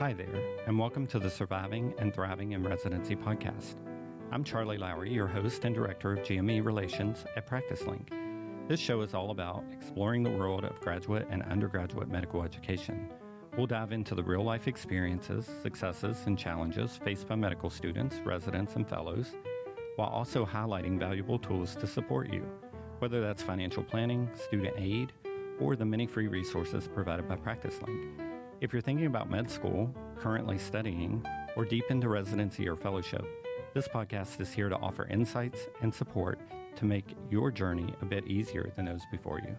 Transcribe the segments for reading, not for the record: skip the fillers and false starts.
Hi there, and welcome to the Surviving and Thriving in Residency podcast. I'm Charley Lowry, your host and director of GME Relations at PracticeLink. This show is all about exploring the world of graduate and undergraduate medical education. We'll dive into the real-life experiences, successes, and challenges faced by medical students, residents, and fellows, while also highlighting valuable tools to support you, whether that's financial planning, student aid, or the many free resources provided by PracticeLink. If you're thinking about med school, currently studying, or deep into residency or fellowship, this podcast is here to offer insights and support to make your journey a bit easier than those before you.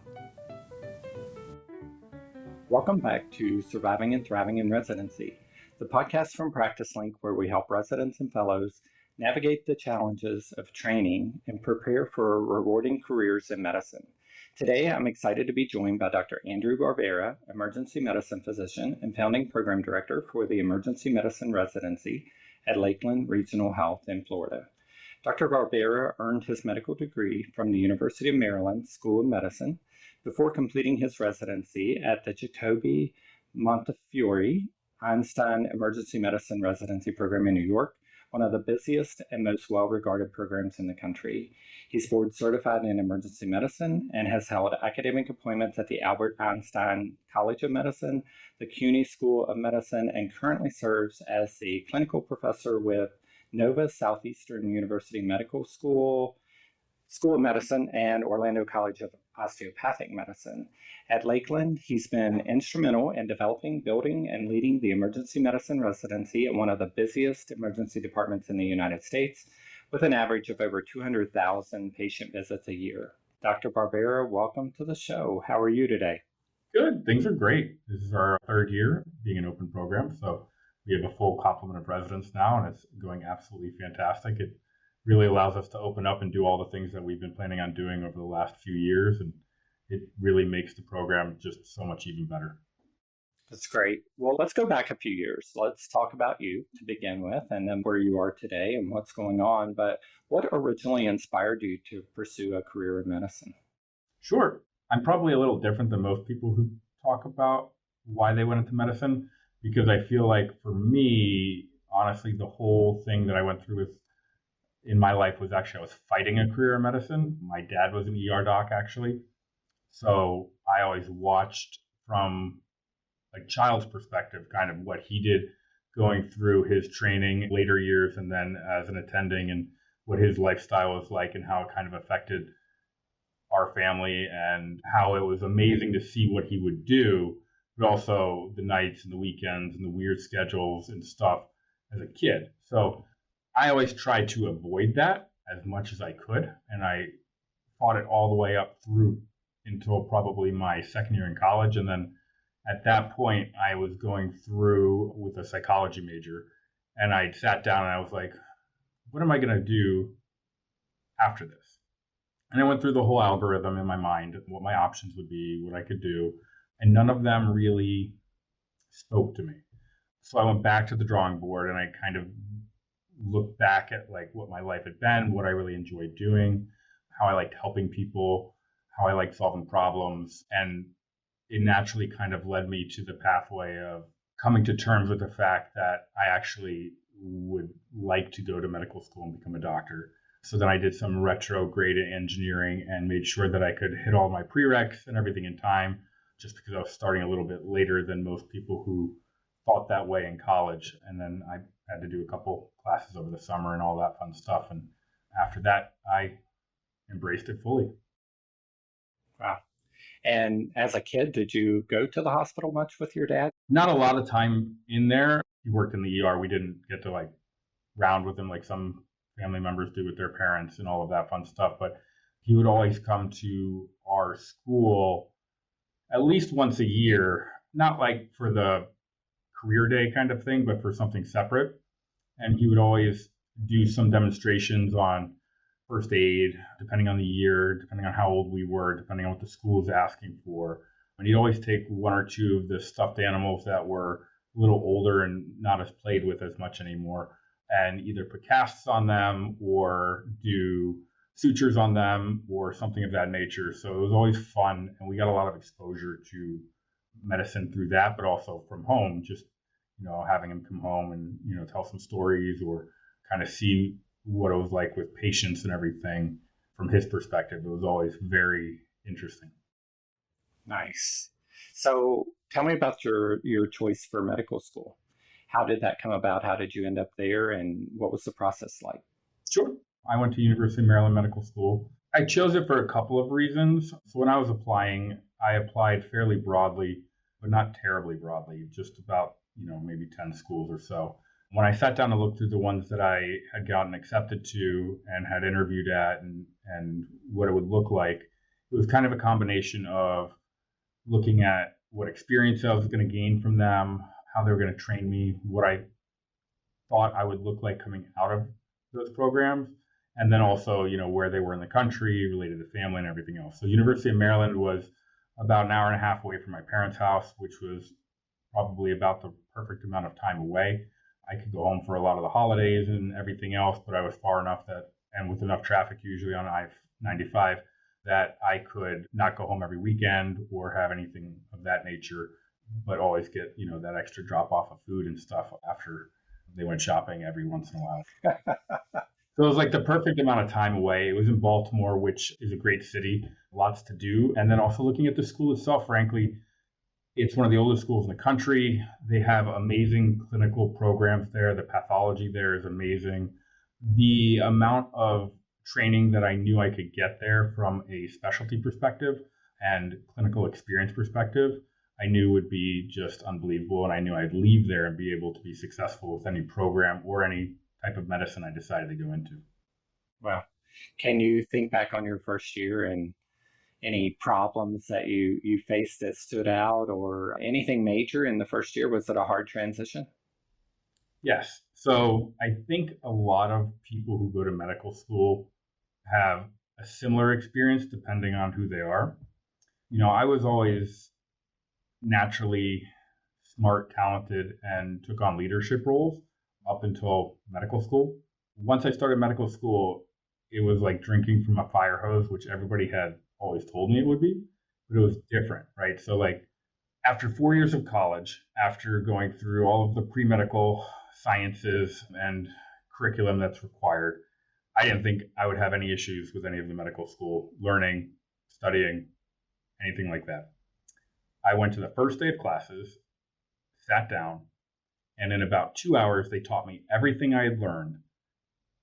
Welcome back to Surviving and Thriving in Residency, the podcast from PracticeLink where we help residents and fellows navigate the challenges of training and prepare for rewarding careers in medicine. Today, I'm excited to be joined by Dr. Andrew Barbera, emergency medicine physician and founding program director for the Emergency Medicine Residency at Lakeland Regional Health in Florida. Dr. Barbera earned his medical degree from the University of Maryland School of Medicine before completing his residency at the Jacobi Montefiore Einstein Emergency Medicine Residency Program in New York, one of the busiest and most well-regarded programs in the country. He's board certified in emergency medicine and has held academic appointments at the Albert Einstein College of Medicine, the CUNY School of Medicine, and currently serves as the clinical professor with Nova Southeastern University Medical School of Medicine, and Orlando College of Osteopathic Medicine. At Lakeland, he's been instrumental in developing, building, and leading the emergency medicine residency at one of the busiest emergency departments in the United States, with an average of over 200,000 patient visits a year. Dr. Barbera, welcome to the show. How are you today? Good. Things are great. This is our third year being an open program, so we have a full complement of residents now, and it's going absolutely fantastic. It really allows us to open up and do all the things that we've been planning on doing over the last few years, and it really makes the program just so much even better. That's great. Well, let's go back a few years. Let's talk about you to begin with, and then where you are today and what's going on. But what originally inspired you to pursue a career in medicine? Sure. I'm probably a little different than most people who talk about why they went into medicine, because I feel like for me, honestly, the whole thing that I went through in my life was actually I was fighting a career in medicine. My dad was an ER doc, actually. So I always watched from a child's perspective, kind of what he did going through his training later years and then as an attending, and what his lifestyle was like and how it kind of affected our family, and how it was amazing to see what he would do, but also the nights and the weekends and the weird schedules and stuff as a kid. So I always tried to avoid that as much as I could, and I fought it all the way up through until probably my second year in college. And then at that point, I was going through with a psychology major, and I sat down and I was like, what am I going to do after this? And I went through the whole algorithm in my mind, what my options would be, what I could do, and none of them really spoke to me. So I went back to the drawing board and I kind of looked back at like what my life had been, what I really enjoyed doing, how I liked helping people, how I liked solving problems. And it naturally kind of led me to the pathway of coming to terms with the fact that I actually would like to go to medical school and become a doctor. So then I did some retrograde engineering and made sure that I could hit all my prereqs and everything in time, just because I was starting a little bit later than most people who thought that way in college. And then I had to do a couple classes over the summer and all that fun stuff. And after that, I embraced it fully. Wow. And as a kid, did you go to the hospital much with your dad? Not a lot of time in there. He worked in the ER. We didn't get to like round with him like some family members do with their parents and all of that fun stuff. But he would always come to our school at least once a year, not like for the career day kind of thing, but for something separate. And he would always do some demonstrations on first aid, depending on the year, depending on how old we were, depending on what the school was asking for. And he'd always take one or two of the stuffed animals that were a little older and not as played with as much anymore, and either put casts on them or do sutures on them or something of that nature. So it was always fun, and we got a lot of exposure to medicine through that, but also from home, just having him come home and, tell some stories or kind of see what it was like with patients and everything from his perspective. It was always very interesting. Nice. So tell me about your choice for medical school. How did that come about? How did you end up there? And what was the process like? Sure. I went to University of Maryland Medical School. I chose it for a couple of reasons. So when I was applying, I applied fairly broadly, but not terribly broadly, just about, maybe 10 schools or so. When I sat down to look through the ones that I had gotten accepted to and had interviewed at and what it would look like, it was kind of a combination of looking at what experience I was going to gain from them, how they were going to train me, what I thought I would look like coming out of those programs, and then also, where they were in the country, related to family and everything else. So University of Maryland was about an hour and a half away from my parents' house, which was probably about the perfect amount of time away. I could go home for a lot of the holidays and everything else, but I was far enough that, and with enough traffic usually on I-95, that I could not go home every weekend or have anything of that nature, but always get, that extra drop off of food and stuff after they went shopping every once in a while. So it was like the perfect amount of time away. It was in Baltimore, which is a great city, lots to do. And then also looking at the school itself, frankly, it's one of the oldest schools in the country. They have amazing clinical programs there. The pathology there is amazing. The amount of training that I knew I could get there from a specialty perspective and clinical experience perspective, I knew would be just unbelievable. And I knew I'd leave there and be able to be successful with any program or any type of medicine I decided to go into. Wow. Can you think back on your first year and any problems that you faced that stood out or anything major in the first year? Was it a hard transition? Yes. So I think a lot of people who go to medical school have a similar experience depending on who they are. I was always naturally smart, talented, and took on leadership roles up until medical school. Once I started medical school, it was like drinking from a fire hose, which everybody had always told me it would be, but it was different, right? So like after 4 years of college, after going through all of the pre-medical sciences and curriculum that's required, I didn't think I would have any issues with any of the medical school learning, studying, anything like that. I went to the first day of classes, sat down, and in about 2 hours, they taught me everything I had learned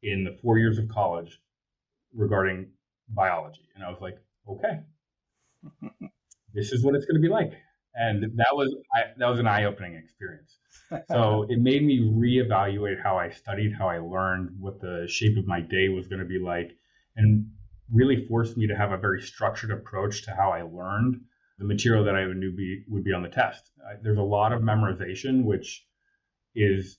in the 4 years of college regarding biology. And I was like, okay, this is what it's going to be like. And that was an eye-opening experience. So it made me reevaluate how I studied, how I learned, what the shape of my day was going to be like, and really forced me to have a very structured approach to how I learned the material that I knew would be on the test. There's a lot of memorization, which is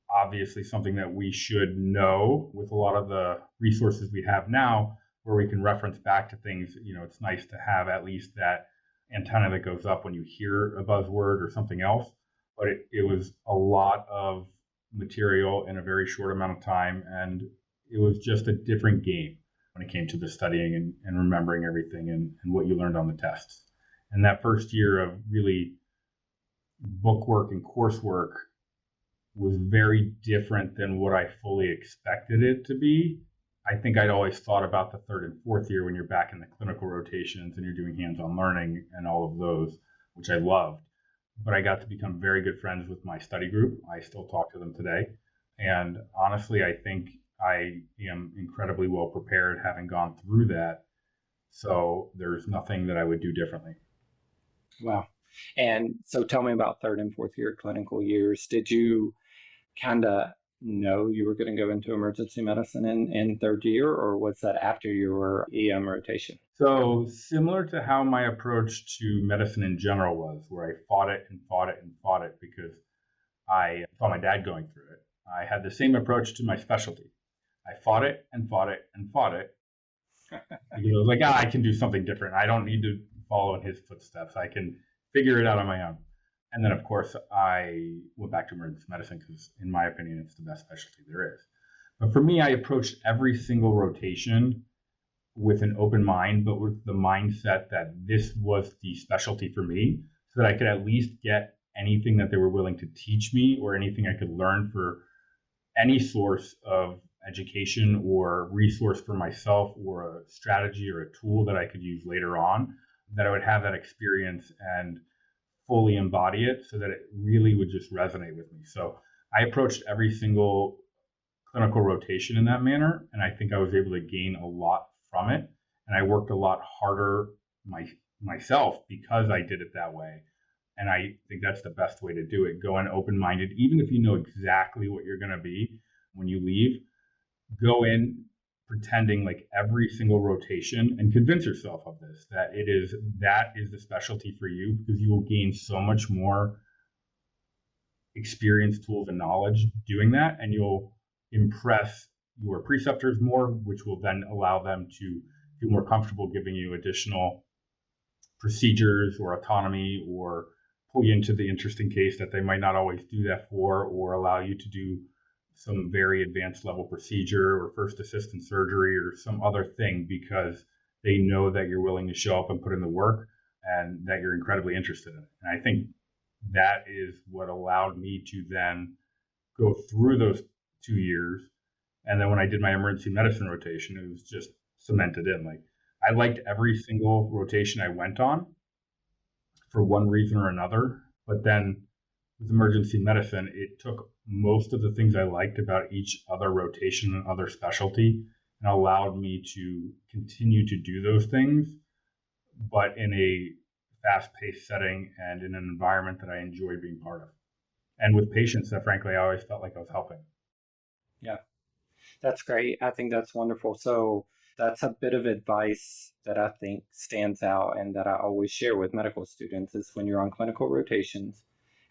obviously something that we should know with a lot of the resources we have now, where we can reference back to things. It's nice to have at least that antenna that goes up when you hear a buzzword or something else. But it was a lot of material in a very short amount of time. And it was just a different game when it came to the studying and remembering everything and what you learned on the tests. And that first year of really bookwork and coursework was very different than what I fully expected it to be. I think I'd always thought about the third and fourth year when you're back in the clinical rotations and you're doing hands-on learning and all of those, which I loved. But I got to become very good friends with my study group. I still talk to them today. And honestly, I think I am incredibly well prepared having gone through that. So there's nothing that I would do differently. Wow. And so tell me about third and fourth year clinical years. Did you kind of know you were going to go into emergency medicine in third year, or was that after your EM rotation? So similar to how my approach to medicine in general was, where I fought it and fought it and fought it because I saw my dad going through it. I had the same approach to my specialty. I fought it and fought it and fought it. Because I was like, I can do something different. I don't need to follow in his footsteps. I can figure it out on my own. And then, of course, I went back to emergency medicine because, in my opinion, it's the best specialty there is. But for me, I approached every single rotation with an open mind, but with the mindset that this was the specialty for me, so that I could at least get anything that they were willing to teach me or anything I could learn for any source of education or resource for myself or a strategy or a tool that I could use later on, that I would have that experience and fully embody it so that it really would just resonate with me. So I approached every single clinical rotation in that manner, and I think I was able to gain a lot from it. And I worked a lot harder myself because I did it that way. And I think that's the best way to do it. Go in open-minded, even if you know exactly what you're going to be when you leave. Go in pretending like every single rotation and convince yourself of this, that is the specialty for you, because you will gain so much more experience, tools, and knowledge doing that, and you'll impress your preceptors more, which will then allow them to feel more comfortable giving you additional procedures or autonomy, or pull you into the interesting case that they might not always do that for, or allow you to do some very advanced level procedure or first assistant surgery or some other thing, because they know that you're willing to show up and put in the work and that you're incredibly interested in it. And I think that is what allowed me to then go through those 2 years. And then when I did my emergency medicine rotation, it was just cemented in. Like, I liked every single rotation I went on for one reason or another. But then with emergency medicine, it took most of the things I liked about each other rotation and other specialty and allowed me to continue to do those things, but in a fast-paced setting and in an environment that I enjoy being part of. And with patients that, frankly, I always felt like I was helping. Yeah, that's great. I think that's wonderful. So that's a bit of advice that I think stands out and that I always share with medical students is when you're on clinical rotations,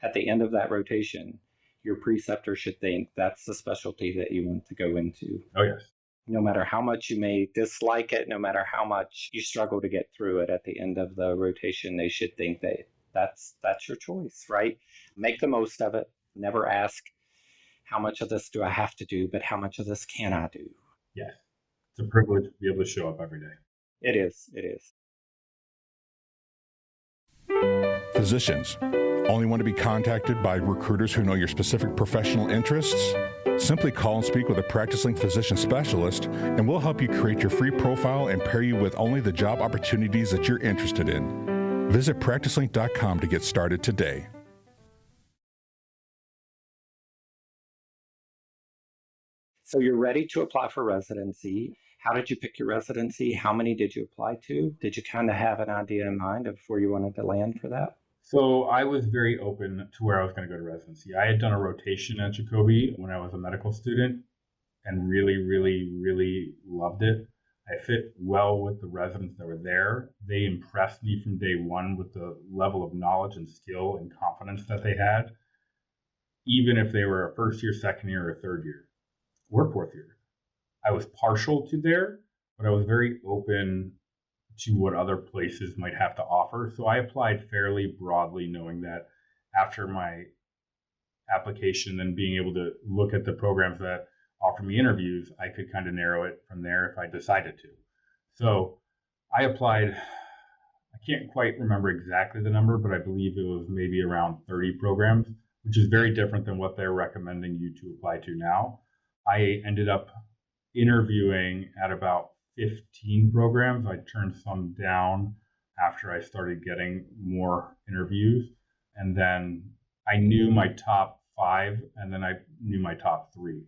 at the end of that rotation, your preceptor should think that's the specialty that you want to go into. Oh, yes. No matter how much you may dislike it, no matter how much you struggle to get through it, at the end of the rotation, they should think that that's your choice, right? Make the most of it. Never ask, how much of this do I have to do, but how much of this can I do? Yes. It's a privilege to be able to show up every day. It is. It is. Physicians, only want to be contacted by recruiters who know your specific professional interests? Simply call and speak with a PracticeLink physician specialist, and we'll help you create your free profile and pair you with only the job opportunities that you're interested in. Visit PracticeLink.com to get started today. So you're ready to apply for residency. How did you pick your residency? How many did you apply to? Did you kind of have an idea in mind of where you wanted to land for that? So I was very open to where I was going to go to residency. I had done a rotation at Jacobi when I was a medical student and really, really, really loved it. I fit well with the residents that were there. They impressed me from day one with the level of knowledge and skill and confidence that they had, even if they were a first year, second year, or third year, or fourth year. I was partial to there, but I was very open to what other places might have to offer. So I applied fairly broadly, knowing that after my application and being able to look at the programs that offer me interviews, I could kind of narrow it from there if I decided to. So I applied, I can't quite remember exactly the number, but I believe it was maybe around 30 programs, which is very different than what they're recommending you to apply to now. I ended up interviewing at about 15 programs. I turned some down after I started getting more interviews. And then I knew my top 5, and then I knew my top 3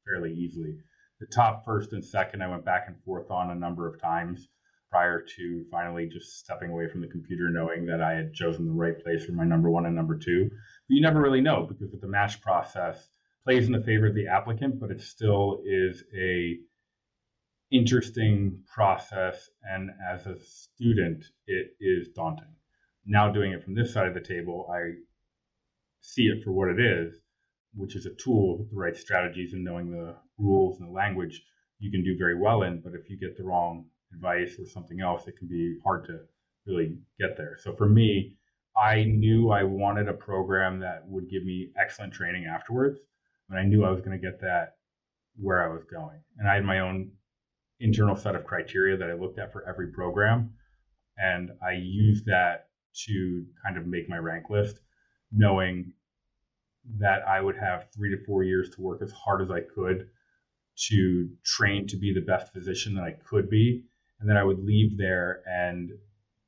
fairly easily. The top first and second, I went back and forth on a number of times prior to finally just stepping away from the computer, knowing that I had chosen the right place for my number 1 and number 2. But you never really know, because with the match process, plays in the favor of the applicant, but it still is a interesting process, and as a student, it is daunting. Now doing it from this side of the table, I see it for what it is, which is a tool with the right strategies and knowing the rules and the language you can do very well in, but if you get the wrong advice or something else, it can be hard to really get there. So for me, I knew I wanted a program that would give me excellent training afterwards, and I knew I was going to get that where I was going. And I had my own internal set of criteria that I looked at for every program, and I used that to kind of make my rank list. knowing that I would have 3 to 4 years to work as hard as I could to train to be the best physician that I could be. And then I would leave there, and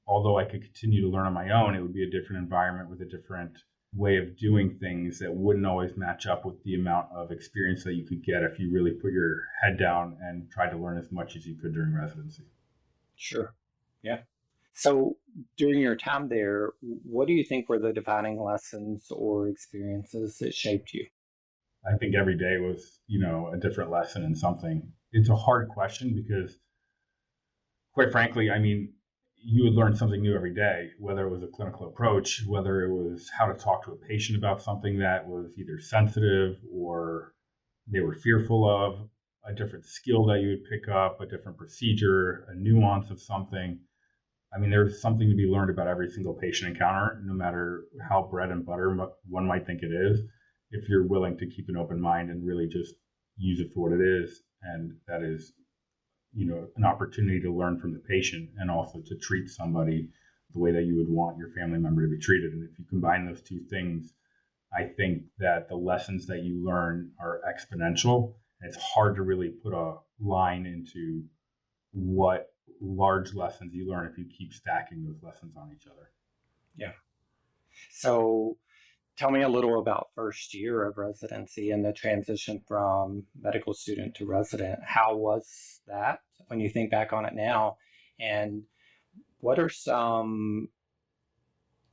although I could continue to learn on my own, it would be a different environment with a different way of doing things that wouldn't always match up with the amount of experience that you could get if you really put your head down and tried to learn as much as you could during residency. Sure. Yeah. So during your time there, what do you think were the defining lessons or experiences that shaped you? I think every day was, a different lesson in something. It's a hard question because, quite frankly, you would learn something new every day, whether it was a clinical approach, whether it was how to talk to a patient about something that was either sensitive or they were fearful of, a different skill that you would pick up, a different procedure, a nuance of something. There's something to be learned about every single patient encounter, no matter how bread and butter one might think it is, if you're willing to keep an open mind and really just use it for what it is. And that is, an opportunity to learn from the patient and also to treat somebody the way that you would want your family member to be treated. And if you combine those two things, I think that the lessons that you learn are exponential. And it's hard to really put a line into what large lessons you learn if you keep stacking those lessons on each other. Yeah. So tell me a little about first year of residency and the transition from medical student to resident. How was that when you think back on it now? And what are some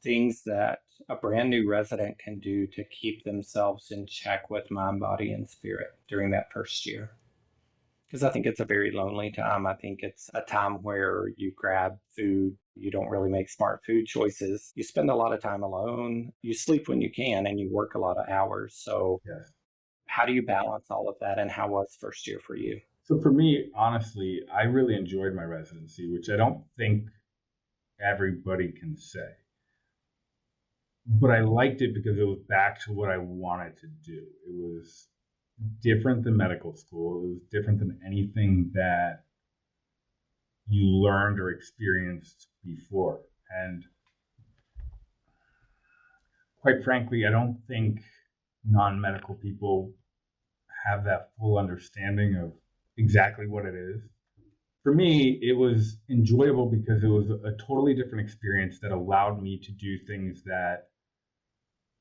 things that a brand new resident can do to keep themselves in check with mind, body, and spirit during that first year? Because I think it's a very lonely time. I think it's a time where you grab food. You don't really make smart food choices. You spend a lot of time alone. You sleep when you can, and you work a lot of hours. So Yes. How do you balance all of that, and how was first year for you? So for me, honestly, I really enjoyed my residency, which I don't think everybody can say. But I liked it because it was back to what I wanted to do. It was different than medical school. It was different than anything that you learned or experienced before. And quite frankly, I don't think non-medical people have that full understanding of exactly what it is. For me, it was enjoyable because it was a totally different experience that allowed me to do things that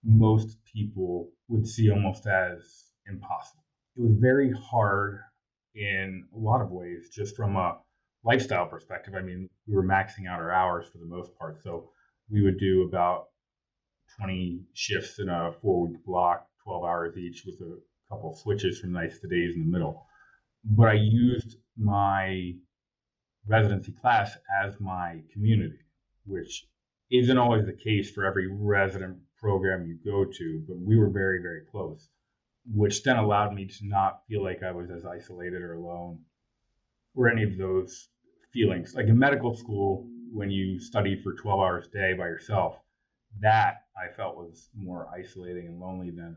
most people would see almost as impossible. It was very hard in a lot of ways, just from a lifestyle perspective. We were maxing out our hours for the most part. So we would do about 20 shifts in a 4-week block, 12 hours each, with a couple of switches from nights to days in the middle. But I used my residency class as my community, which isn't always the case for every resident program you go to, but we were very, very close, which then allowed me to not feel like I was as isolated or alone or any of those feelings. Like in medical school, when you study for 12 hours a day by yourself, that I felt was more isolating and lonely than,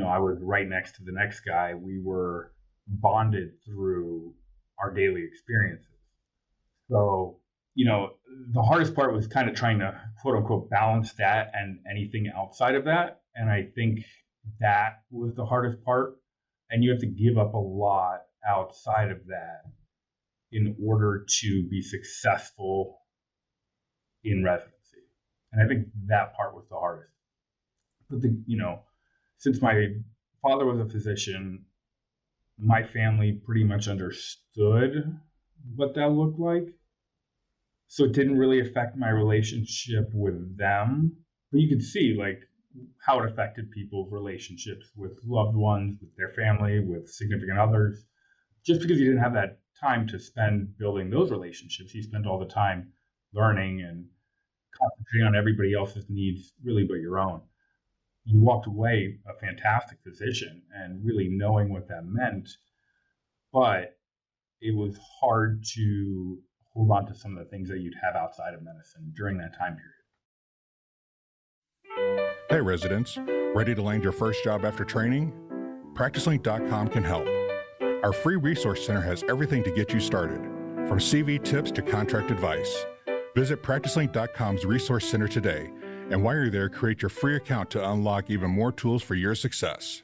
I was right next to the next guy. We were bonded through our daily experiences. So, the hardest part was kind of trying to quote unquote balance that and anything outside of that. And I think that was the hardest part. And you have to give up a lot outside of that in order to be successful in residency. And I think that part was the hardest. But since my father was a physician, my family pretty much understood what that looked like. So it didn't really affect my relationship with them. But you could see how it affected people's relationships with loved ones, with their family, with significant others. Just because you didn't have that time to spend building those relationships, you spent all the time learning and concentrating on everybody else's needs, really but your own. You walked away a fantastic physician and really knowing what that meant. But it was hard to hold on to some of the things that you'd have outside of medicine during that time period. Hey residents, ready to land your first job after training? PracticeLink.com can help. Our free resource center has everything to get you started, from CV tips to contract advice. Visit PracticeLink.com's resource center today And while you're there, create your free account to unlock even more tools for your success.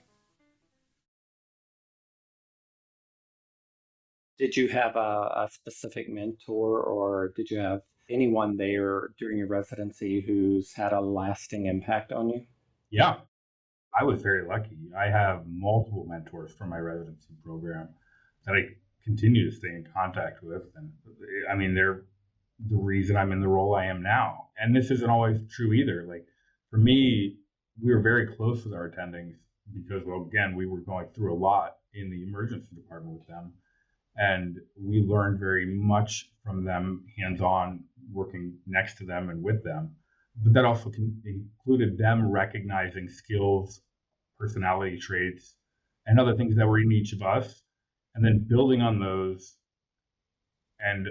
Did you have a specific mentor, or did you have anyone there during your residency who's had a lasting impact on you? Yeah, I was very lucky. I have multiple mentors from my residency program that I continue to stay in contact with. And I mean, they're the reason I'm in the role I am now. And this isn't always true either. Like for me, we were very close with our attendings because, well, again, we were going through a lot in the emergency department with them. And we learned very much from them, hands-on, working next to them and with them. But that also included them recognizing skills, personality traits, and other things that were in each of us, and then building on those and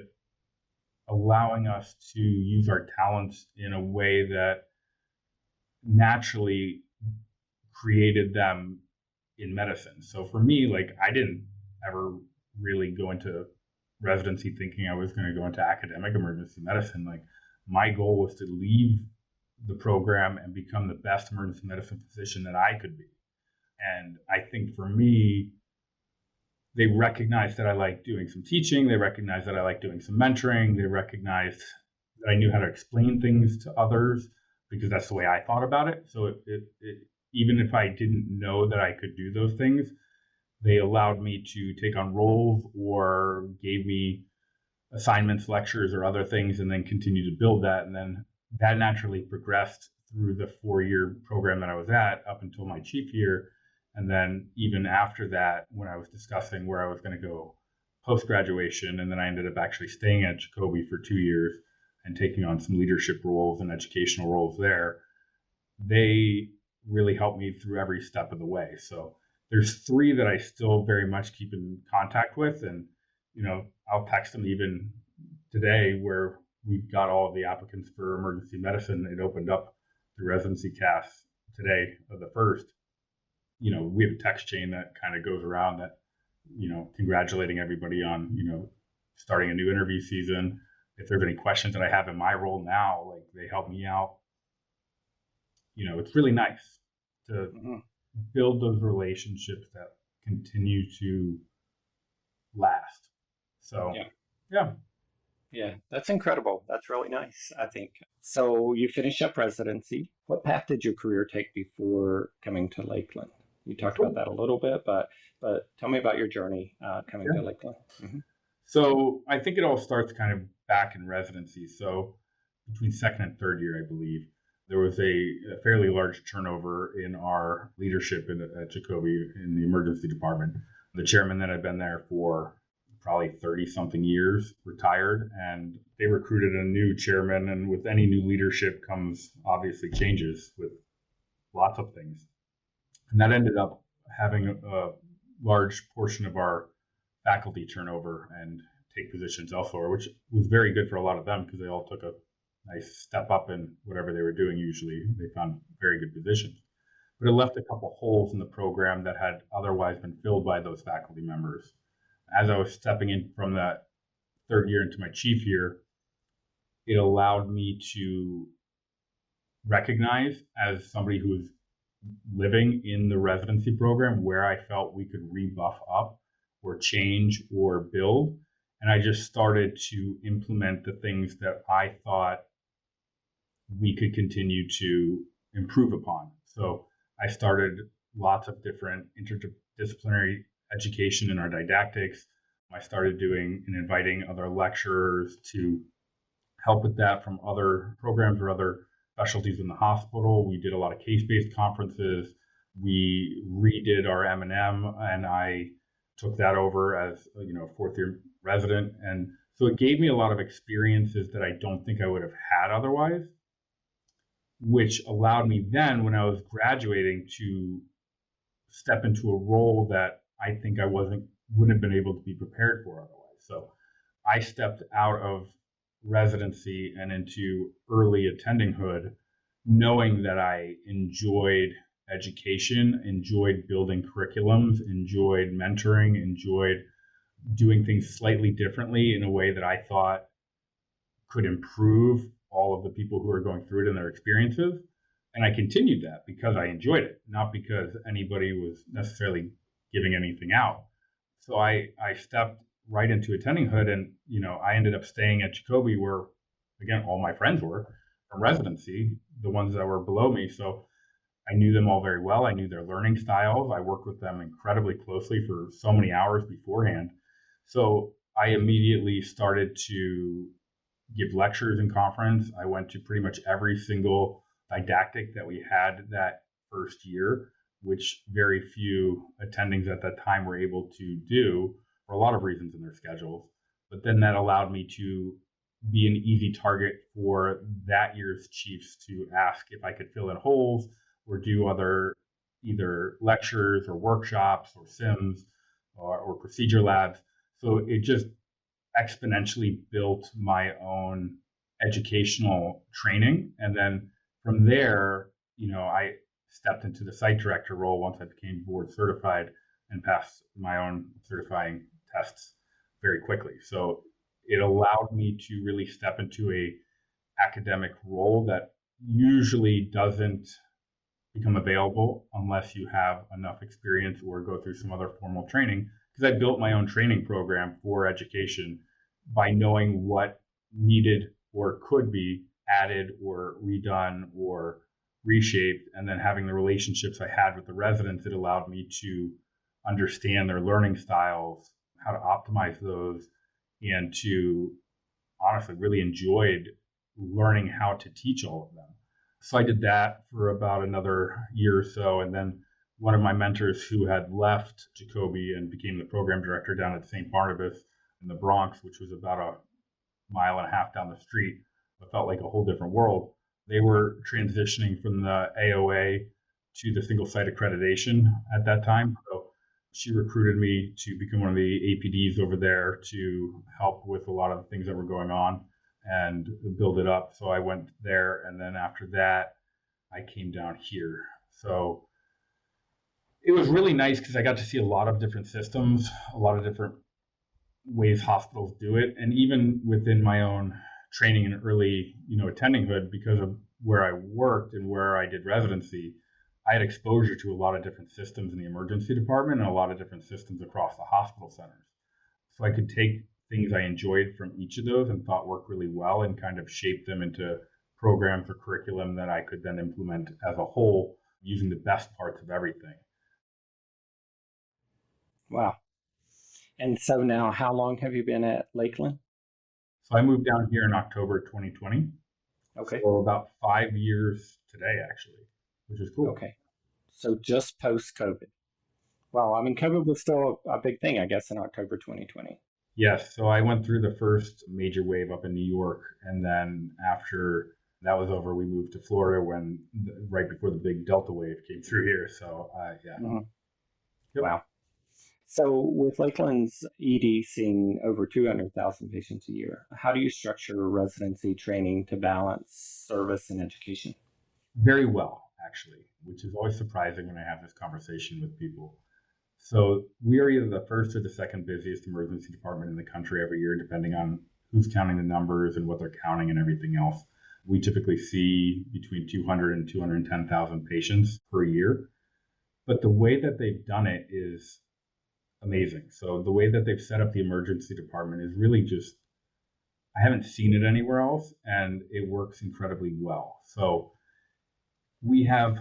allowing us to use our talents in a way that naturally created them in medicine. So for me, like I didn't ever really go into residency thinking I was going to go into academic emergency medicine. Like my goal was to leave the program and become the best emergency medicine physician that I could be. And I think for me, they recognized that I liked doing some teaching. They recognized that I liked doing some mentoring. They recognized that I knew how to explain things to others because that's the way I thought about it. So even if I didn't know that I could do those things, they allowed me to take on roles or gave me assignments, lectures, or other things, and then continue to build that. And then that naturally progressed through the 4-year program that I was at up until my chief year. And then even after that, when I was discussing where I was going to go post-graduation, and then I ended up actually staying at Jacobi for 2 years and taking on some leadership roles and educational roles there, they really helped me through every step of the way. So there's 3 that I still very much keep in contact with. And, I'll text them even today where we've got all of the applicants for emergency medicine. It opened up the residency cast today of the first. We have a text chain that kind of goes around that, congratulating everybody on, starting a new interview season. If there's any questions that I have in my role now, like they help me out. It's really nice to build those relationships that continue to last. So, Yeah, that's incredible. That's really nice, I think. So you finished up residency. What path did your career take before coming to Lakeland? You talked about that a little bit, but tell me about your journey coming to Lakeland. Mm-hmm. So I think it all starts kind of back in residency. So between second and third year, I believe, there was a fairly large turnover in our leadership at Jacobi in the emergency department. The chairman that had been there for probably 30-something years retired, and they recruited a new chairman. And with any new leadership comes obviously changes with lots of things. And that ended up having a large portion of our faculty turnover and take positions elsewhere, which was very good for a lot of them because they all took a nice step up in whatever they were doing. Usually they found very good positions. But it left a couple holes in the program that had otherwise been filled by those faculty members. As I was stepping in from that third year into my chief year, it allowed me to recognize as somebody who was living in the residency program where I felt we could rebuff up or change or build. And I just started to implement the things that I thought we could continue to improve upon. So I started lots of different interdisciplinary education in our didactics. I started doing and inviting other lecturers to help with that from other programs or other specialties in the hospital. We did a lot of case-based conferences. We redid our M&M, and I took that over as a fourth-year resident. And so it gave me a lot of experiences that I don't think I would have had otherwise, which allowed me then, when I was graduating, to step into a role that I think I wouldn't have been able to be prepared for otherwise. So I stepped out of residency and into early attendinghood, knowing that I enjoyed education, enjoyed building curriculums, enjoyed mentoring, enjoyed doing things slightly differently in a way that I thought could improve all of the people who are going through it and their experiences. And I continued that because I enjoyed it, not because anybody was necessarily giving anything out. So I stepped right into attending hood, and I ended up staying at Jacoby where, again, all my friends were from residency, the ones that were below me. So I knew them all very well. I knew their learning styles. I worked with them incredibly closely for so many hours beforehand. So I immediately started to give lectures in conference. I went to pretty much every single didactic that we had that first year, which very few attendings at that time were able to do for a lot of reasons in their schedules. But then that allowed me to be an easy target for that year's chiefs to ask if I could fill in holes or do other either lectures or workshops or sims or procedure labs. So it just exponentially built my own educational training. And then from there, I stepped into the site director role once I became board certified and passed my own certifying tests very quickly. So it allowed me to really step into a academic role that usually doesn't become available unless you have enough experience or go through some other formal training. Because I built my own training program for education by knowing what needed or could be added or redone or reshaped. And then having the relationships I had with the residents, it allowed me to understand their learning styles, how to optimize those, and to honestly really enjoyed learning how to teach all of them. So I did that for about another year or so. And then one of my mentors who had left Jacoby and became the program director down at St. Barnabas in the Bronx, which was about a mile and a half down the street, but felt like a whole different world. They were transitioning from the AOA to the single site accreditation at that time. So she recruited me to become one of the APDs over there to help with a lot of the things that were going on and build it up. So I went there, and then after that, I came down here. So it was really nice because I got to see a lot of different systems, a lot of different ways hospitals do it. And even within my own training and early, attending hood, because of where I worked and where I did residency, I had exposure to a lot of different systems in the emergency department and a lot of different systems across the hospital centers. So I could take things I enjoyed from each of those and thought worked really well and kind of shape them into programs or curriculum that I could then implement as a whole using the best parts of everything. Wow. And so now, how long have you been at Lakeland? So I moved down here in October 2020. Okay. So about 5 years today, actually, which is cool. Okay. So just post-COVID. Well, I mean, COVID was still a big thing, I guess, in October 2020. Yes. So I went through the first major wave up in New York. And then after that was over, we moved to Florida right before the big Delta wave came through here. So, yeah. Mm-hmm. Yep. Wow. So with Lakeland's ED seeing over 200,000 patients a year, how do you structure residency training to balance service and education? Very well, actually, which is always surprising when I have this conversation with people. So we are either the first or the second busiest emergency department in the country every year, depending on who's counting the numbers and what they're counting and everything else. We typically see between 200 and 210,000 patients per year. But the way that they've done it is amazing. So the way that they've set up the emergency department is really just, I haven't seen it anywhere else, and it works incredibly well. So we have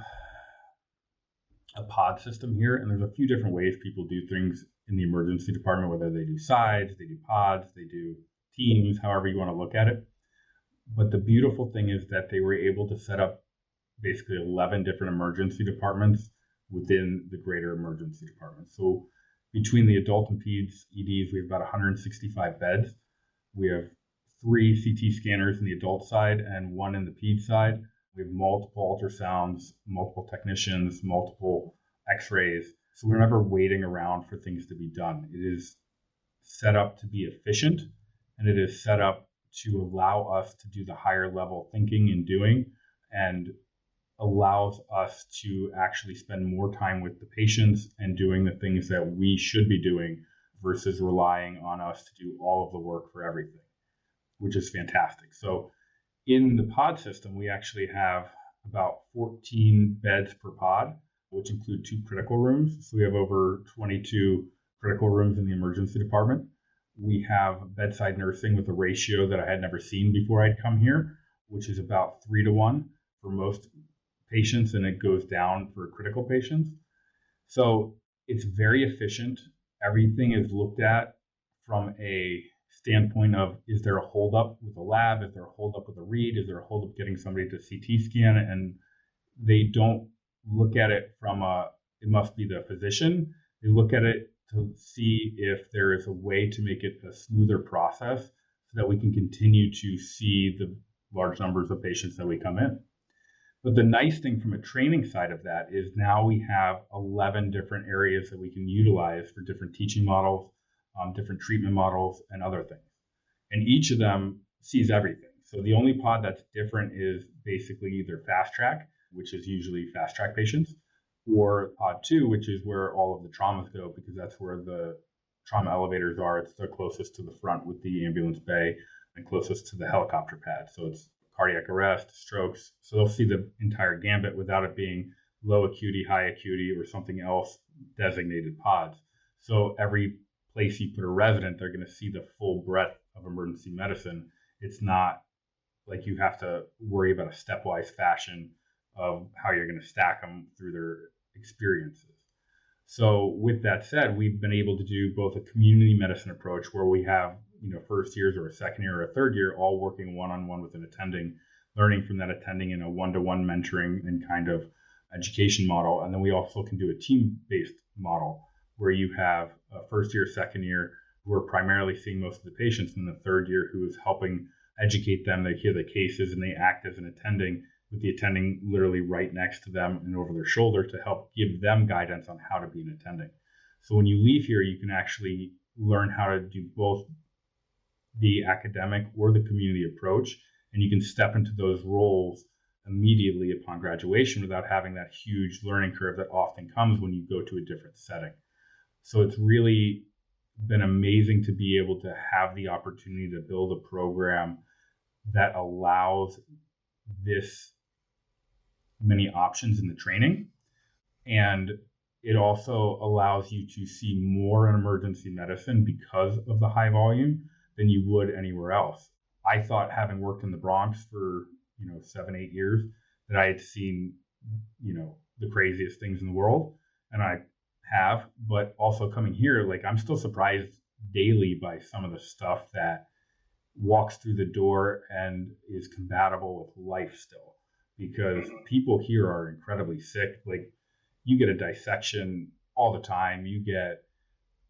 a pod system here, and there's a few different ways people do things in the emergency department, whether they do sides, they do pods, they do teams, however you want to look at it. But the beautiful thing is that they were able to set up basically 11 different emergency departments within the greater emergency department. So between the adult and peds EDs, we have about 165 beds. We have 3 CT scanners in the adult side and 1 in the ped side. We have multiple ultrasounds, multiple technicians, multiple x-rays. So we're never waiting around for things to be done. It is set up to be efficient, and it is set up to allow us to do the higher level thinking and doing, and allows us to actually spend more time with the patients and doing the things that we should be doing versus relying on us to do all of the work for everything, which is fantastic. So In the pod system, we actually have about 14 beds per pod, which include 2 critical rooms. So we have over 22 critical rooms in the emergency department. We have bedside nursing with a ratio that I had never seen before I'd come here, which is about 3-to-1 for most patients, and it goes down for critical patients. So it's very efficient. Everything is looked at from a standpoint of, is there a holdup with a lab? Is there a holdup with a read? Is there a holdup getting somebody to CT scan? And they don't look at it from it must be the physician. They look at it to see if there is a way to make it a smoother process so that we can continue to see the large numbers of patients that we come in. But the nice thing from a training side of that is now we have 11 different areas that we can utilize for different teaching models, different treatment models, and other things. And each of them sees everything. So the only pod that's different is basically either fast track, which is usually fast track patients, or pod 2, which is where all of the traumas go, because that's where the trauma elevators are. It's the closest to the front with the ambulance bay and closest to the helicopter pad. So it's cardiac arrest, strokes. So they'll see the entire gambit without it being low acuity, high acuity, or something else designated pods. So every place you put a resident, they're going to see the full breadth of emergency medicine. It's not like you have to worry about a stepwise fashion of how you're going to stack them through their experiences. So with that said, we've been able to do both a community medicine approach where we have, first years or a second year or a third year all working one-on-one with an attending, learning from that attending in a one-to-one mentoring and kind of education model. And then we also can do a team-based model where you have a first year, second year who are primarily seeing most of the patients, and the third year who is helping educate them. They hear the cases and they act as an attending, with the attending literally right next to them and over their shoulder to help give them guidance on how to be an attending. So when you leave here, you can actually learn how to do both the academic or the community approach, and you can step into those roles immediately upon graduation without having that huge learning curve that often comes when you go to a different setting. So it's really been amazing to be able to have the opportunity to build a program that allows this many options in the training. And it also allows you to see more in emergency medicine because of the high volume than you would anywhere else. I thought, having worked in the Bronx for 7-8 years, that I had seen the craziest things in the world, and I have. But also coming here, I'm still surprised daily by some of the stuff that walks through the door and is compatible with life still, because people here are incredibly sick. You get a dissection all the time, you get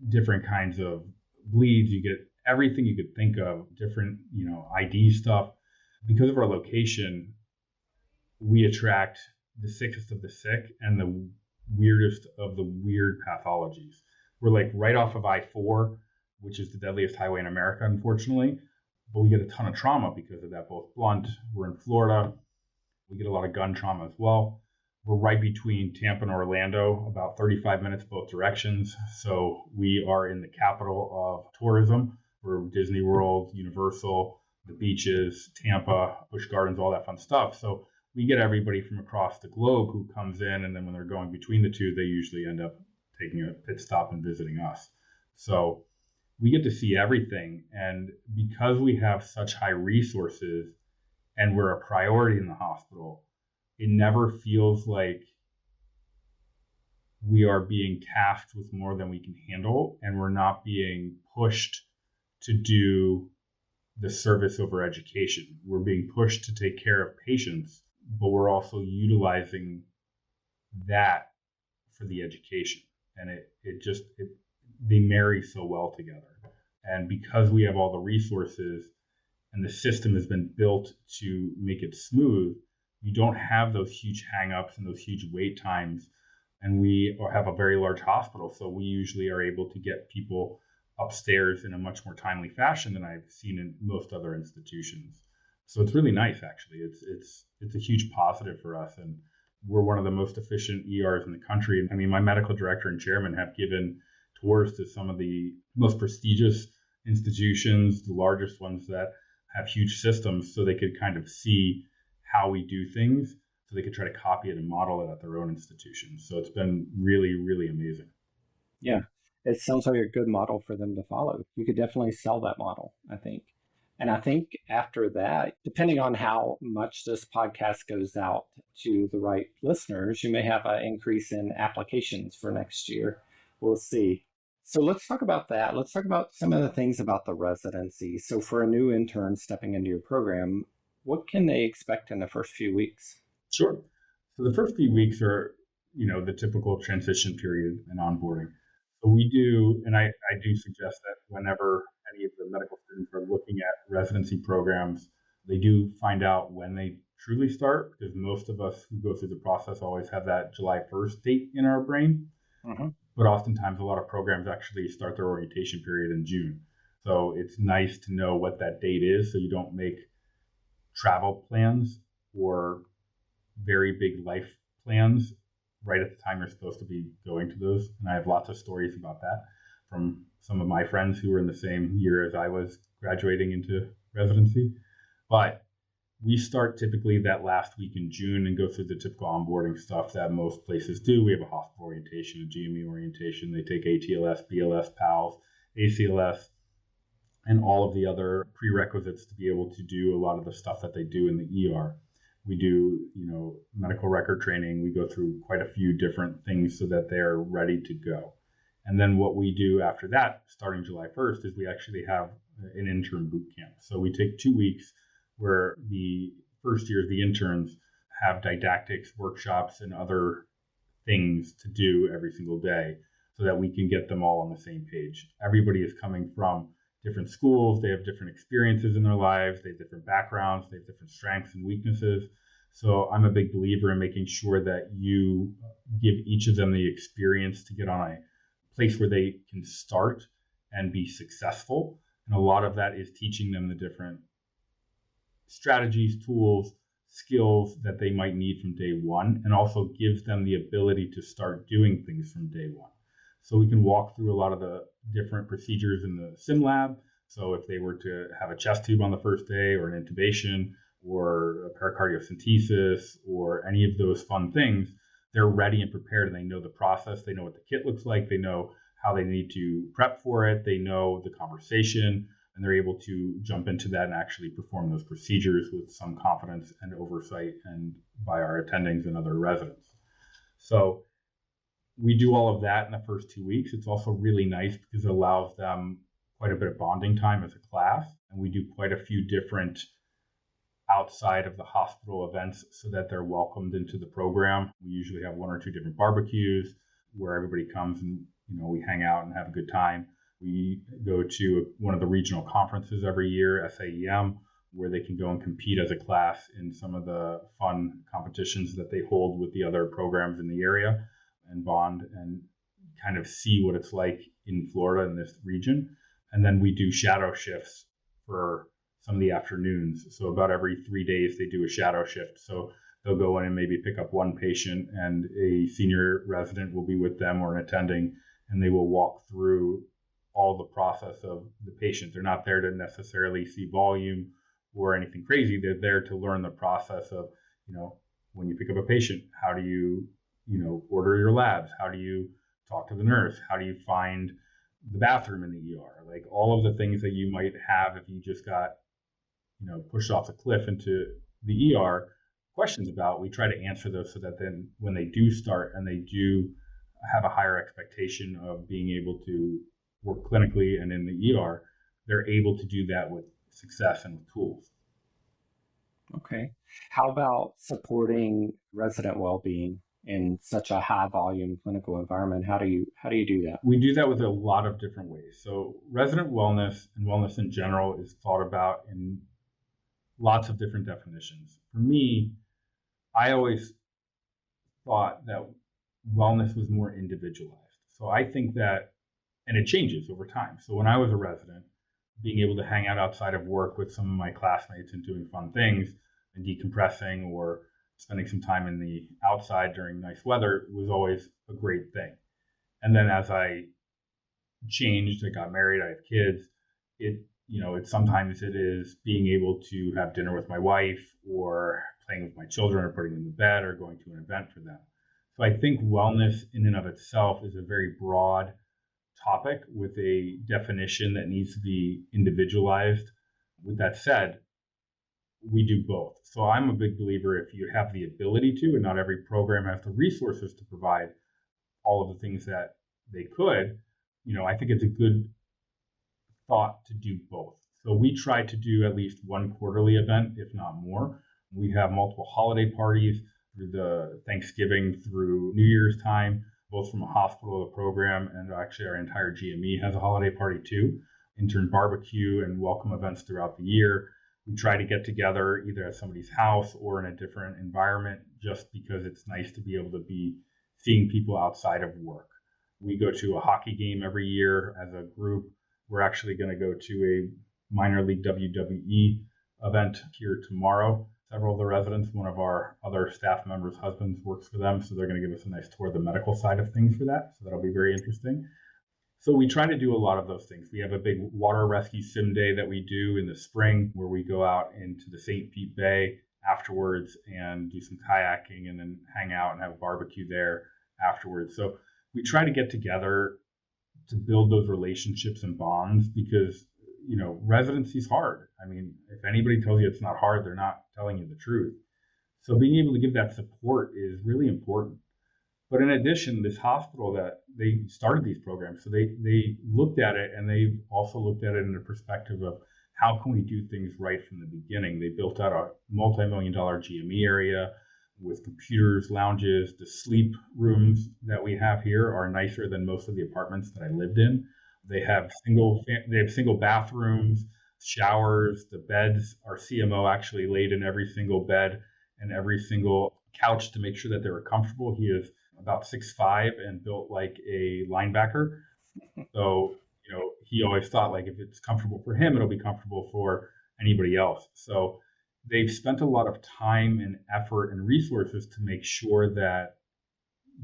different kinds of bleeds, you get everything you could think of, different ID stuff. Because of our location, we attract the sickest of the sick and the weirdest of the weird pathologies. We're right off of I-4, which is the deadliest highway in America, unfortunately, but we get a ton of trauma because of that, both blunt. We're in Florida. We get a lot of gun trauma as well. We're right between Tampa and Orlando, about 35 minutes both directions. So we are in the capital of tourism. We're Disney World, Universal, the beaches, Tampa, Busch Gardens, all that fun stuff. So we get everybody from across the globe who comes in, and then when they're going between the two, they usually end up taking a pit stop and visiting us. So we get to see everything. And because we have such high resources and we're a priority in the hospital, it never feels like we are being tasked with more than we can handle, and we're not being pushed to do the service over education. We're being pushed to take care of patients, but we're also utilizing that for the education. And they marry so well together. And because we have all the resources and the system has been built to make it smooth, you don't have those huge hangups and those huge wait times. And we have a very large hospital, so we usually are able to get people upstairs in a much more timely fashion than I've seen in most other institutions. So it's really nice, actually. It's a huge positive for us, and we're one of the most efficient ERs in the country. I mean, my medical director and chairman have given tours to some of the most prestigious institutions, the largest ones that have huge systems so they could kind of see how we do things, so they could try to copy it and model it at their own institutions. So it's been really, really amazing. Yeah, it sounds like a good model for them to follow. You could definitely sell that model, I think. And I think after that, depending on how much this podcast goes out to the right listeners, you may have an increase in applications for next year. We'll see. So let's talk about that. Let's talk about some of the things about the residency. So for a new intern stepping into your program, what can they expect in the first few weeks? Sure. So the first few weeks are, the typical transition period and onboarding. So we do, and I do suggest that whenever any of the medical students are looking at residency programs, they do find out when they truly start, because most of us who go through the process always have that July 1st date in our brain. Mm-hmm. But oftentimes a lot of programs actually start their orientation period in June. So it's nice to know what that date is so you don't make travel plans or very big life plans right at the time you're supposed to be going to those. And I have lots of stories about that from some of my friends who were in the same year as I was graduating into residency. But we start typically that last week in June and go through the typical onboarding stuff that most places do. We have a hospital orientation, a GME orientation. They take ATLS, BLS, PALS, ACLS, and all of the other prerequisites to be able to do a lot of the stuff that they do in the ER. We do, medical record training. We go through quite a few different things so that they're ready to go. And then what we do after that, starting July 1st, is we actually have an intern boot camp. So we take 2 weeks where the first year, the interns have didactics, workshops, and other things to do every single day so that we can get them all on the same page. Everybody is coming from different schools. They have different experiences in their lives. They have different backgrounds. They have different strengths and weaknesses. So I'm a big believer in making sure that you give each of them the experience to get on a place where they can start and be successful. And a lot of that is teaching them the different strategies, tools, skills that they might need from day one, and also gives them the ability to start doing things from day one. So we can walk through a lot of the different procedures in the sim lab. So if they were to have a chest tube on the first day, or an intubation, or a pericardiocentesis, or any of those fun things, they're ready and prepared, and they know the process. They know what the kit looks like. They know how they need to prep for it. They know the conversation, and they're able to jump into that and actually perform those procedures with some confidence and oversight and by our attendings and other residents. So we do all of that in the first 2 weeks. It's also really nice because it allows them quite a bit of bonding time as a class. And we do quite a few different outside of the hospital events so that they're welcomed into the program. We usually have 1 or 2 different barbecues where everybody comes and, we hang out and have a good time. We go to one of the regional conferences every year, SAEM, where they can go and compete as a class in some of the fun competitions that they hold with the other programs in the area, and bond and kind of see what it's like in Florida in this region. And then we do shadow shifts for some of the afternoons. So about every 3 days, they do a shadow shift. So they'll go in and maybe pick up one patient, and a senior resident will be with them or an attending, and they will walk through all the process of the patient. They're not there to necessarily see volume or anything crazy. They're there to learn the process of, when you pick up a patient, how do you, order your labs? How do you talk to the nurse? How do you find the bathroom in the ER? Like all of the things that you might have if you just got, pushed off the cliff into the ER questions about, we try to answer those so that then when they do start and they do have a higher expectation of being able to work clinically and in the ER, they're able to do that with success and with tools. Okay. How about supporting resident well-being in such a high volume clinical environment? How do you do that? We do that with a lot of different ways. So resident wellness and wellness in general is thought about in lots of different definitions. For me, I always thought that wellness was more individualized. So I think that, and it changes over time. So when I was a resident, being able to hang out outside of work with some of my classmates and doing fun things and decompressing or spending some time in the outside during nice weather was always a great thing. And then as I changed, I got married, I have kids, it Sometimes it is being able to have dinner with my wife or playing with my children or putting them to bed or going to an event for them. So I think wellness in and of itself is a very broad topic with a definition that needs to be individualized. With that said, we do both. So I'm a big believer if you have the ability to, and not every program has the resources to provide all of the things that they could, I think it's a good thought to do both. So we try to do at least one quarterly event, if not more. We have multiple holiday parties through the Thanksgiving through New Year's time, both from a hospital, a program, and actually our entire GME has a holiday party too. Intern barbecue and welcome events throughout the year. We try to get together either at somebody's house or in a different environment just because it's nice to be able to be seeing people outside of work. We go to a hockey game every year as a group. We're actually going to go to a minor league WWE event here tomorrow. Several of the residents, one of our other staff members' husbands works for them, so they're going to give us a nice tour of the medical side of things for that. So that'll be very interesting. So we try to do a lot of those things. We have a big water rescue sim day that we do in the spring where we go out into the St. Pete Bay afterwards and do some kayaking and then hang out and have a barbecue there afterwards. So we try to get together to build those relationships and bonds because, residency is hard. I mean, if anybody tells you it's not hard, they're not telling you the truth. So being able to give that support is really important. But in addition, this hospital that they started these programs, so they looked at it and they also looked at it in the perspective of how can we do things right from the beginning. They built out a multi-million-dollar GME area with computers, lounges. The sleep rooms that we have here are nicer than most of the apartments that I lived in. They have single bathrooms, showers. The beds are CMO actually laid in every single bed and every single couch to make sure that they were comfortable. He is about 6'5" and built like a linebacker. So, he always thought like if it's comfortable for him, it'll be comfortable for anybody else. So they've spent a lot of time and effort and resources to make sure that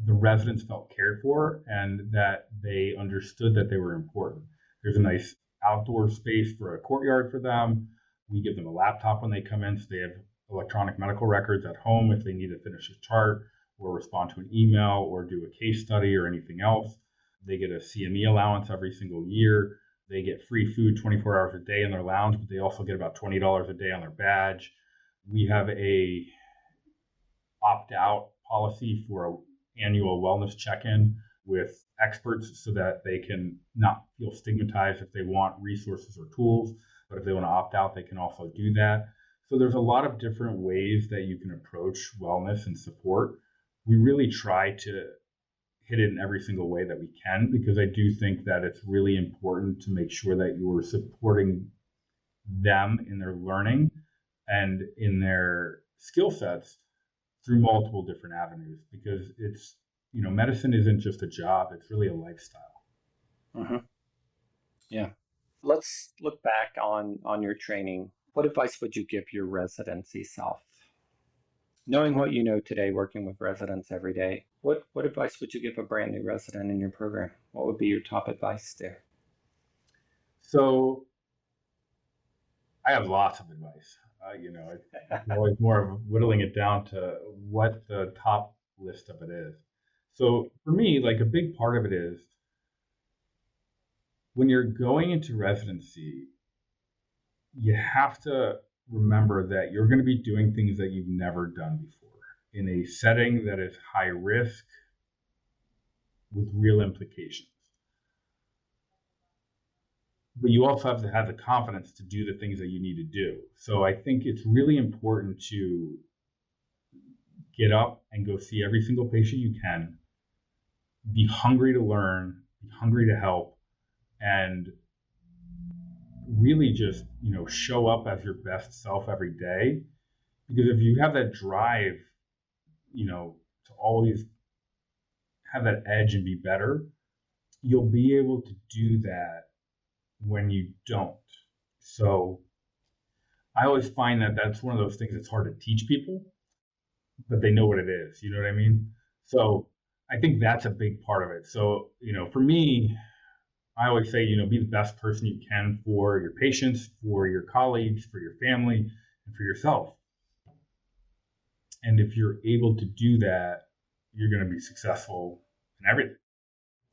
the residents felt cared for and that they understood that they were important. There's a nice outdoor space for a courtyard for them. We give them a laptop when they come in, so they have electronic medical records at home if they need to finish a chart or respond to an email or do a case study or anything else. They get a CME allowance every single year. They get free food 24 hours a day in their lounge, but they also get about $20 a day on their badge. We have a opt-out policy for an annual wellness check-in with experts so that they can not feel stigmatized if they want resources or tools, but if they want to opt out, they can also do that. So there's a lot of different ways that you can approach wellness and support. We really try to hit it in every single way that we can, because I do think that it's really important to make sure that you're supporting them in their learning and in their skill sets through multiple different avenues, because it's, medicine isn't just a job, it's really a lifestyle. Mm-hmm. Yeah. Let's look back on your training. What advice would you give your residency self? Knowing what you know today, working with residents every day, what advice would you give a brand new resident in your program? What would be your top advice there? So I have lots of advice. It's always more of whittling it down to what the top list of it is. So for me, like a big part of it is when you're going into residency, you have to remember that you're going to be doing things that you've never done before in a setting that is high risk with real implications. But you also have to have the confidence to do the things that you need to do. So I think it's really important to get up and go see every single patient you can, be hungry to learn, be hungry to help, and really just, show up as your best self every day. Because if you have that drive, to always have that edge and be better, you'll be able to do that when you don't. So I always find that that's one of those things that's hard to teach people, but they know what it is. You know what I mean? So I think that's a big part of it. So, for me, I always say, be the best person you can for your patients, for your colleagues, for your family, and for yourself. And if you're able to do that, you're going to be successful in everything.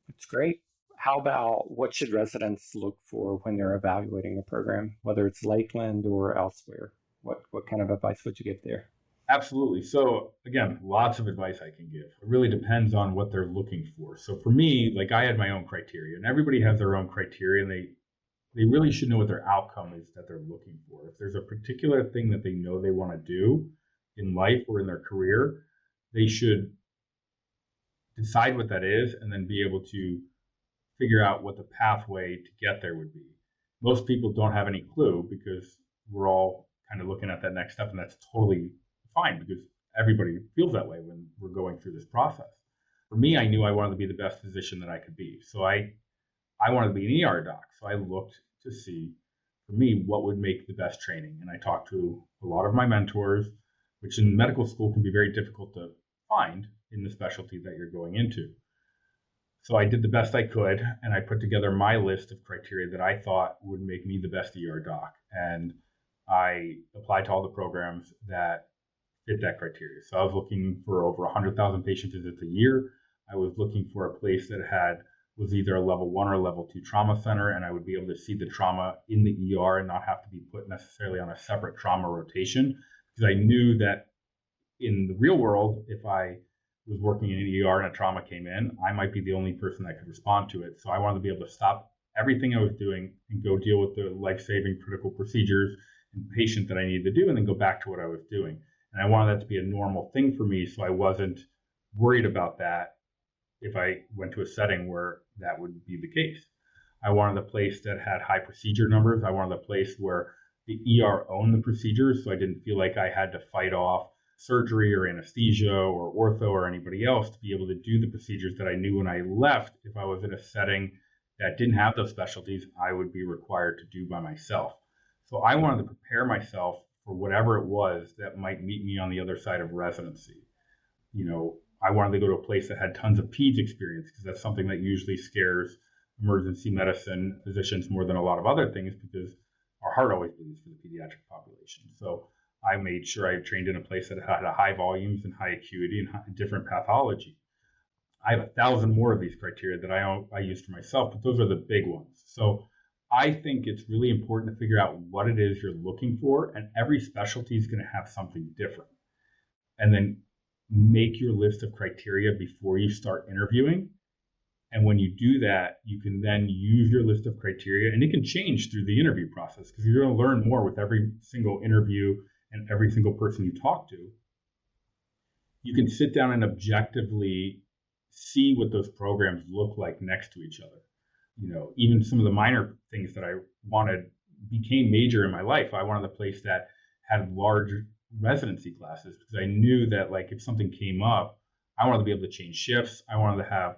That's great. How about what should residents look for when they're evaluating a program, whether it's Lakeland or elsewhere? What kind of advice would you give there? Absolutely. So again, lots of advice I can give. It really depends on what they're looking for. So for me, like I had my own criteria, and everybody has their own criteria, and they really should know what their outcome is that they're looking for. If there's a particular thing that they know they want to do in life or in their career, they should decide what that is and then be able to figure out what the pathway to get there would be. Most people don't have any clue because we're all kind of looking at that next step, and that's totally fine because everybody feels that way when we're going through this process. For me, I knew I wanted to be the best physician that I could be. So I wanted to be an ER doc. So I looked to see, for me, what would make the best training. And I talked to a lot of my mentors, which in medical school can be very difficult to find in the specialty that you're going into. So I did the best I could, and I put together my list of criteria that I thought would make me the best ER doc. And I applied to all the programs that fit that criteria. So I was looking for over 100,000 patient visits a year. I was looking for a place that was either a level 1 or a level 2 trauma center, and I would be able to see the trauma in the ER and not have to be put necessarily on a separate trauma rotation, because I knew that in the real world, if I was working in an ER and a trauma came in, I might be the only person that could respond to it. So I wanted to be able to stop everything I was doing and go deal with the life-saving critical procedures and patient that I needed to do, and then go back to what I was doing. And I wanted that to be a normal thing for me, so I wasn't worried about that if I went to a setting where that would be the case. I wanted a place that had high procedure numbers. I wanted a place where the ER owned the procedures, so I didn't feel like I had to fight off surgery or anesthesia or ortho or anybody else to be able to do the procedures that I knew when I left. If I was in a setting that didn't have those specialties, I would be required to do by myself. So I wanted to prepare myself for whatever it was that might meet me on the other side of residency. I wanted to go to a place that had tons of peds experience, because that's something that usually scares emergency medicine physicians more than a lot of other things, because our heart always bleeds for the pediatric population. So I made sure I trained in a place that had a high volumes and high acuity and different pathology. I have 1,000 more of these criteria that I use for myself, but those are the big ones. So I think it's really important to figure out what it is you're looking for, and every specialty is going to have something different. And then make your list of criteria before you start interviewing. And when you do that, you can then use your list of criteria, and it can change through the interview process, because you're going to learn more with every single interview and every single person you talk to. You can sit down and objectively see what those programs look like next to each other. Even some of the minor things that I wanted became major in my life. I wanted a place that had large residency classes, because I knew that, like, if something came up, I wanted to be able to change shifts. I wanted to have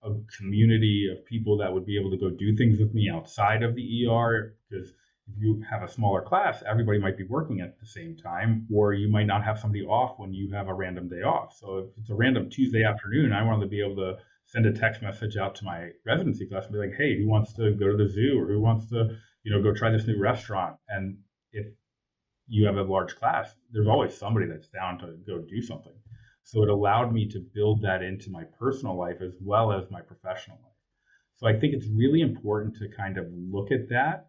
a community of people that would be able to go do things with me outside of the ER, because if you have a smaller class, everybody might be working at the same time, or you might not have somebody off when you have a random day off. So if it's a random Tuesday afternoon, I wanted to be able to send a text message out to my residency class and be like, hey, who wants to go to the zoo, or who wants to, go try this new restaurant? And if you have a large class, there's always somebody that's down to go do something. So it allowed me to build that into my personal life as well as my professional life. So I think it's really important to kind of look at that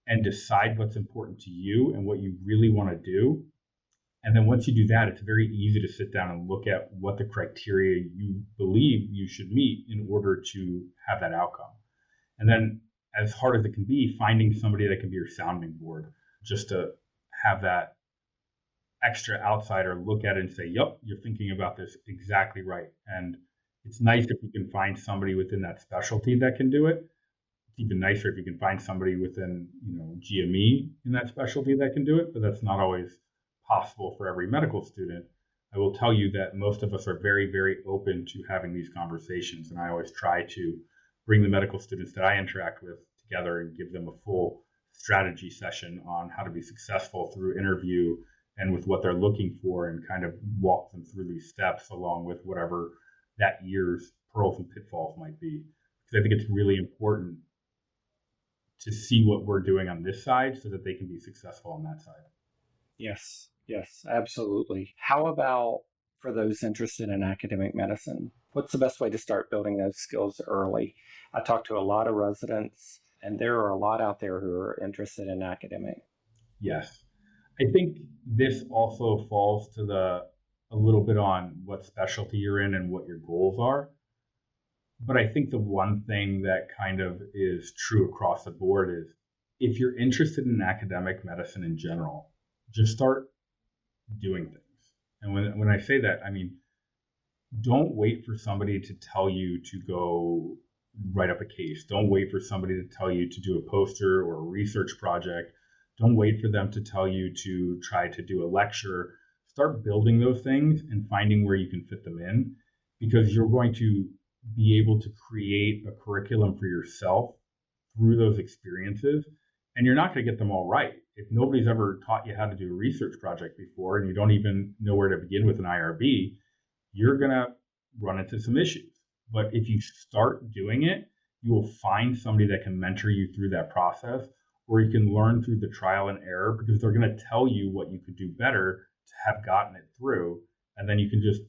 and decide what's important to you and what you really want to do. And then once you do that, it's very easy to sit down and look at what the criteria you believe you should meet in order to have that outcome. And then, as hard as it can be, finding somebody that can be your sounding board, just to have that extra outsider look at it and say, yep, you're thinking about this exactly right. And it's nice if you can find somebody within that specialty that can do it. It's even nicer if you can find somebody within, GME in that specialty that can do it, but that's not always possible for every medical student. I will tell you that most of us are very, very open to having these conversations. And I always try to bring the medical students that I interact with together and give them a full strategy session on how to be successful through interview and with what they're looking for, and kind of walk them through these steps along with whatever that year's pearls and pitfalls might be. Because I think it's really important to see what we're doing on this side so that they can be successful on that side. Yes, yes, absolutely. How about for those interested in academic medicine? What's the best way to start building those skills early? I talk to a lot of residents, and there are a lot out there who are interested in academic. Yes. I think this also falls to a little bit on what specialty you're in and what your goals are. But I think the one thing that kind of is true across the board is if you're interested in academic medicine in general, just start doing things. And when I say that, I mean, don't wait for somebody to tell you to go write up a case. Don't wait for somebody to tell you to do a poster or a research project. Don't wait for them to tell you to try to do a lecture. Start building those things and finding where you can fit them in, because you're going to be able to create a curriculum for yourself through those experiences. And you're not going to get them all right. If nobody's ever taught you how to do a research project before and you don't even know where to begin with an IRB, you're going to run into some issues. But if you start doing it, you will find somebody that can mentor you through that process, or you can learn through the trial and error, because they're going to tell you what you could do better to have gotten it through. And then you can just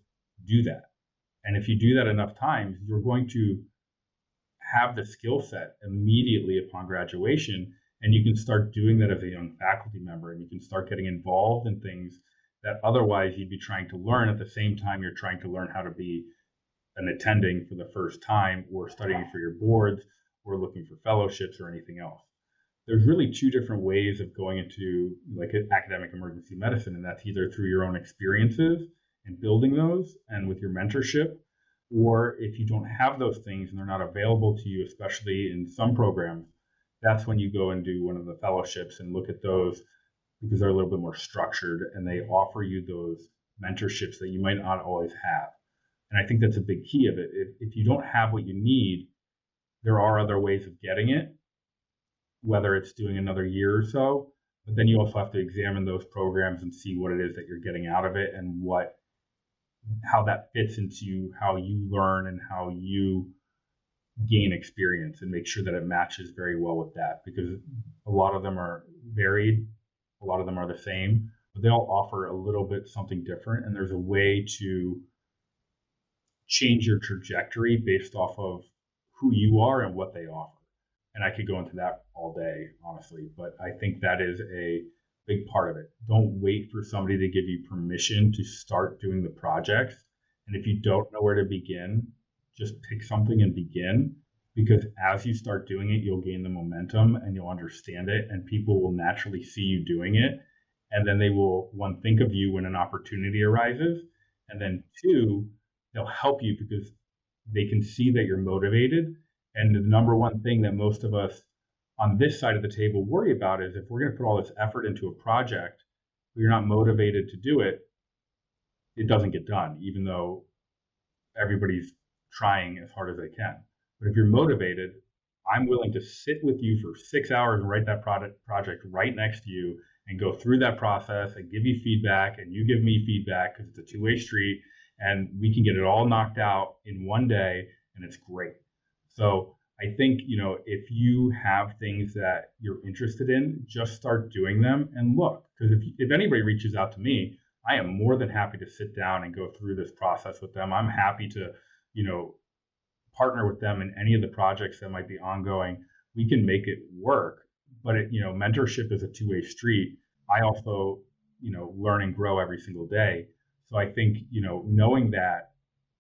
do that. And if you do that enough times, you're going to have the skill set immediately upon graduation. And you can start doing that as a young faculty member, and you can start getting involved in things that otherwise you'd be trying to learn at the same time you're trying to learn how to be an attending for the first time, or studying for your boards, or looking for fellowships or anything else. There's really two different ways of going into like academic emergency medicine, and that's either through your own experiences and building those and with your mentorship, or if you don't have those things and they're not available to you, especially in some programs, that's when you go and do one of the fellowships and look at those, because they're a little bit more structured and they offer you those mentorships that you might not always have. And I think that's a big key of it. If you don't have what you need, there are other ways of getting it, whether it's doing another year or so, but then you also have to examine those programs and see what it is that you're getting out of it and how that fits into how you learn and how you gain experience, and make sure that it matches very well with that, because a lot of them are varied, a lot of them are the same, but they all offer a little bit something different, and there's a way to change your trajectory based off of who you are and what they offer. And I could go into that all day, honestly, but I think that is a big part of it. Don't wait for somebody to give you permission to start doing the projects. And if you don't know where to begin, just pick something and begin, because as you start doing it, you'll gain the momentum and you'll understand it, and people will naturally see you doing it. And then they will, one, think of you when an opportunity arises. And then two, they'll help you because they can see that you're motivated. And the number one thing that most of us on this side of the table worry about is if we're going to put all this effort into a project, but you're not motivated to do it, it doesn't get done, even though everybody's trying as hard as they can. But if you're motivated, I'm willing to sit with you for 6 hours and write that project right next to you and go through that process and give you feedback, and you give me feedback, because it's a two-way street, and we can get it all knocked out in one day, and it's great. So I think, if you have things that you're interested in, just start doing them and look. Because if anybody reaches out to me, I am more than happy to sit down and go through this process with them. I'm happy to, partner with them in any of the projects that might be ongoing. We can make it work, but mentorship is a two-way street. I also, learn and grow every single day. So I think, knowing that,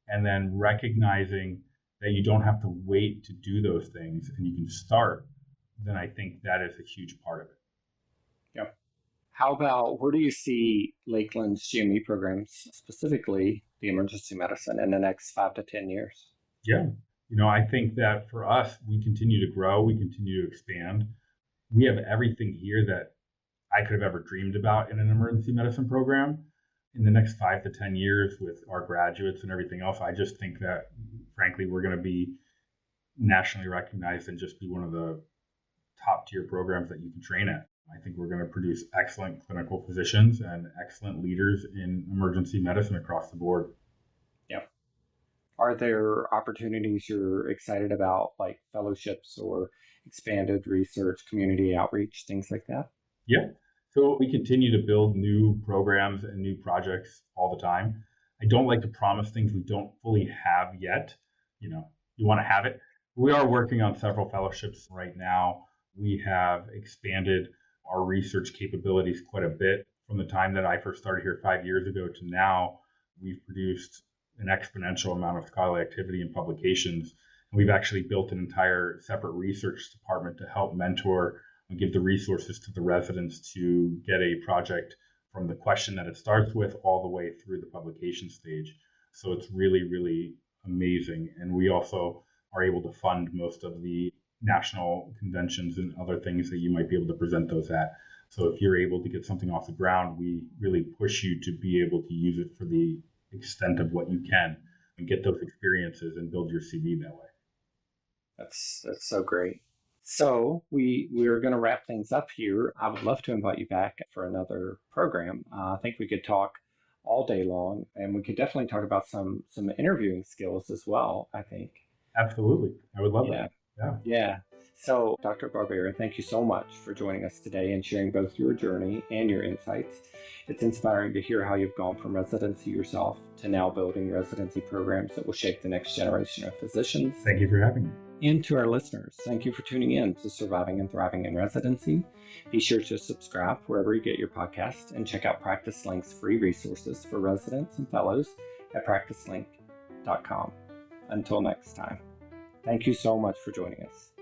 and then recognizing that you don't have to wait to do those things and you can start, then I think that is a huge part of it. Yeah. How about, where do you see Lakeland's GME programs, specifically the emergency medicine, in the next 5 to 10 years? Yeah. I think that for us, we continue to grow, we continue to expand. We have everything here that I could have ever dreamed about in an emergency medicine program. In the next 5 to 10 years with our graduates and everything else, I just think that, frankly, we're going to be nationally recognized and just be one of the top tier programs that you can train at. I think we're going to produce excellent clinical physicians and excellent leaders in emergency medicine across the board. Yeah. Are there opportunities you're excited about, like fellowships or expanded research, community outreach, things like that? Yeah. So we continue to build new programs and new projects all the time. I don't like to promise things we don't fully have yet. You want to have it. We are working on several fellowships right now. We have expanded our research capabilities quite a bit from the time that I first started here 5 years ago to now. We've produced an exponential amount of scholarly activity and publications. And we've actually built an entire separate research department to help mentor and give the resources to the residents to get a project from the question that it starts with all the way through the publication stage. So it's really, really amazing. And we also are able to fund most of the national conventions and other things that you might be able to present those at. So if you're able to get something off the ground, we really push you to be able to use it for the extent of what you can and get those experiences and build your CV that way. That's so great. So we're going to wrap things up here. I would love to invite you back for another program. I think we could talk all day long, and we could definitely talk about some interviewing skills as well, I think. Absolutely. I would love that. Yeah. So, Dr. Barbera, thank you so much for joining us today and sharing both your journey and your insights. It's inspiring to hear how you've gone from residency yourself to now building residency programs that will shape the next generation of physicians. Thank you for having me. And to our listeners, thank you for tuning in to Surviving and Thriving in Residency. Be sure to subscribe wherever you get your podcast and check out PracticeLink's free resources for residents and fellows at PracticeLink.com. Until next time, thank you so much for joining us.